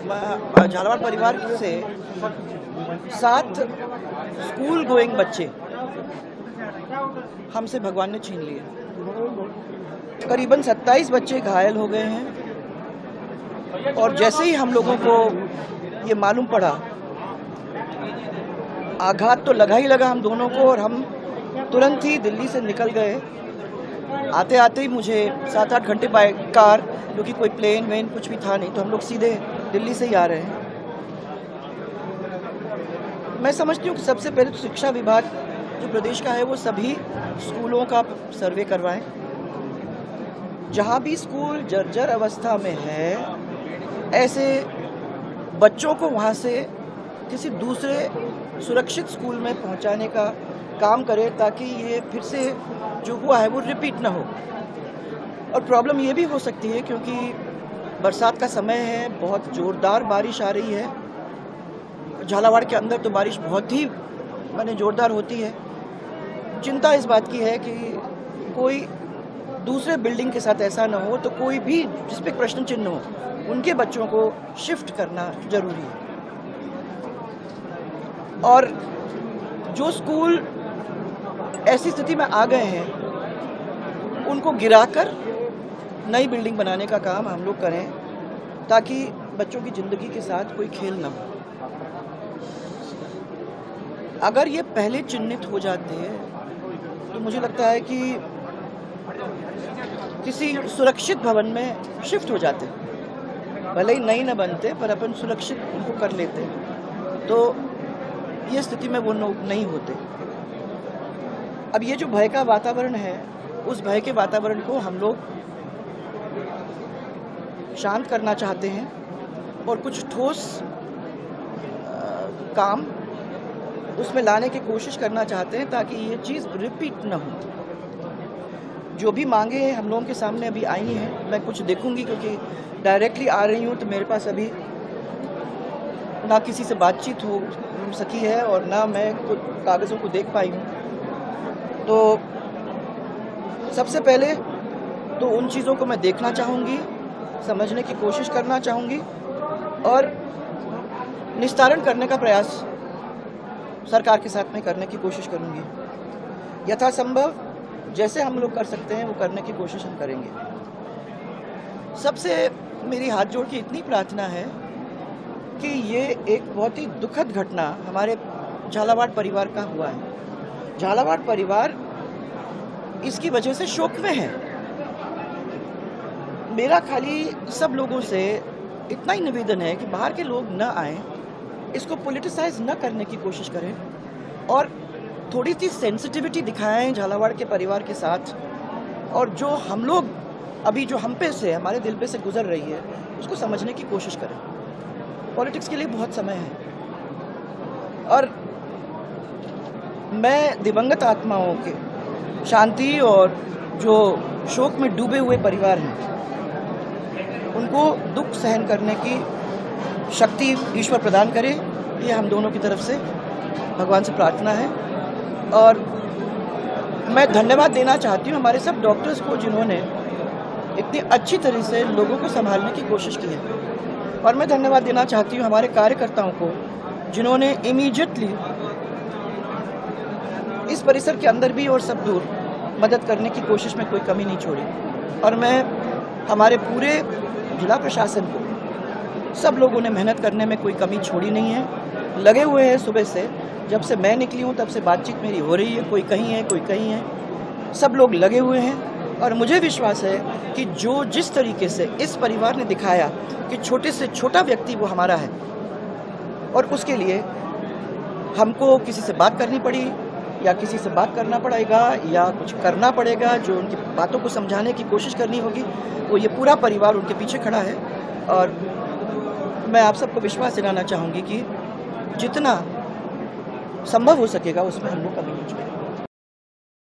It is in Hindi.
झालावाड़ परिवार से 7 स्कूल गोइंग बच्चे हमसे भगवान ने छीन लिए। करीबन 27 बच्चे घायल हो गए हैं और जैसे ही हम लोगों को ये मालूम पड़ा, आघात तो लगा ही लगा हम दोनों को और हम तुरंत ही दिल्ली से निकल गए। आते आते ही मुझे 7-8 घंटे बाय कार, क्योंकि कोई प्लेन वेन कुछ भी था नहीं, तो हम लोग सीधे दिल्ली से ही आ रहे हैं। मैं समझती हूँ कि सबसे पहले तो शिक्षा विभाग जो प्रदेश का है वो सभी स्कूलों का सर्वे करवाएं। जहाँ भी स्कूल जर्जर अवस्था में है, ऐसे बच्चों को वहाँ से किसी दूसरे सुरक्षित स्कूल में पहुँचाने का काम करे, ताकि ये फिर से जो हुआ है वो रिपीट ना हो। और प्रॉब्लम ये भी हो सकती है क्योंकि बरसात का समय है, बहुत ज़ोरदार बारिश आ रही है। झालावाड़ के अंदर तो बारिश बहुत ही ज़ोरदार होती है। चिंता इस बात की है कि कोई दूसरे बिल्डिंग के साथ ऐसा ना हो, तो कोई भी जिस पे प्रश्न चिन्ह हो, उनके बच्चों को शिफ्ट करना जरूरी है। और जो स्कूल ऐसी स्थिति में आ गए हैं, उनको गिराकर नई बिल्डिंग बनाने का काम हम लोग करें, ताकि बच्चों की ज़िंदगी के साथ कोई खेल ना हो। अगर ये पहले चिन्हित हो जाते हैं तो मुझे लगता है कि किसी सुरक्षित भवन में शिफ्ट हो जाते, भले ही नई न बनते पर अपन सुरक्षित उनको कर लेते, तो ये स्थिति में वो नहीं होते। अब ये जो भय का वातावरण है, उस भय के वातावरण को हम लोग शांत करना चाहते हैं और कुछ ठोस काम उसमें लाने की कोशिश करना चाहते हैं, ताकि ये चीज़ रिपीट ना हो। जो भी मांगे हैं हम लोगों के सामने अभी आई हैं, मैं कुछ देखूंगी, क्योंकि डायरेक्टली आ रही हूँ तो मेरे पास अभी ना किसी से बातचीत हो सकी है और ना मैं कुछ कागज़ों को देख पाई हूँ। तो सबसे पहले तो उन चीज़ों को मैं देखना चाहूँगी, समझने की कोशिश करना चाहूँगी और निस्तारण करने का प्रयास सरकार के साथ में करने की कोशिश करूँगी। यथासंभव जैसे हम लोग कर सकते हैं वो करने की कोशिश हम करेंगे। सबसे मेरी हाथ जोड़ के इतनी प्रार्थना है कि ये एक बहुत ही दुखद घटना हमारे झालावाड़ परिवार का हुआ है। झालावाड़ परिवार इसकी वजह से शोक में है। मेरा खाली सब लोगों से इतना ही निवेदन है कि बाहर के लोग न आएं, इसको पॉलिटिसाइज न करने की कोशिश करें और थोड़ी सी सेंसिटिविटी दिखाएं झालावाड़ के परिवार के साथ, और जो हम लोग अभी जो हम पे से हमारे दिल पे से गुजर रही है उसको समझने की कोशिश करें। पॉलिटिक्स के लिए बहुत समय है और मैं दिवंगत आत्माओं के शांति और जो शोक में डूबे हुए परिवार हैं उनको दुख सहन करने की शक्ति ईश्वर प्रदान करे, ये हम दोनों की तरफ से भगवान से प्रार्थना है। और मैं धन्यवाद देना चाहती हूँ हमारे सब डॉक्टर्स को, जिन्होंने इतनी अच्छी तरह से लोगों को संभालने की कोशिश की है। और मैं धन्यवाद देना चाहती हूँ हमारे कार्यकर्ताओं को, जिन्होंने इमीडिएटली इस परिसर के अंदर भी और सब दूर मदद करने की कोशिश में कोई कमी नहीं छोड़ी। और मैं हमारे पूरे जिला प्रशासन को, सब लोगों ने मेहनत करने में कोई कमी छोड़ी नहीं है, लगे हुए हैं। सुबह से जब से मैं निकली हूँ तब से बातचीत मेरी हो रही है, कोई कहीं है कोई कहीं है, सब लोग लगे हुए हैं। और मुझे विश्वास है कि जो जिस तरीके से इस परिवार ने दिखाया कि छोटे से छोटा व्यक्ति वो हमारा है, और उसके लिए हमको किसी से बात करनी पड़ी या किसी से बात करना पड़ेगा या कुछ करना पड़ेगा, जो उनकी बातों को समझाने की कोशिश करनी होगी, वो ये पूरा परिवार उनके पीछे खड़ा है। और मैं आप सबको विश्वास दिलाना चाहूँगी कि जितना संभव हो सकेगा उसमें हम लोग कभी नहीं छोड़ेंगे।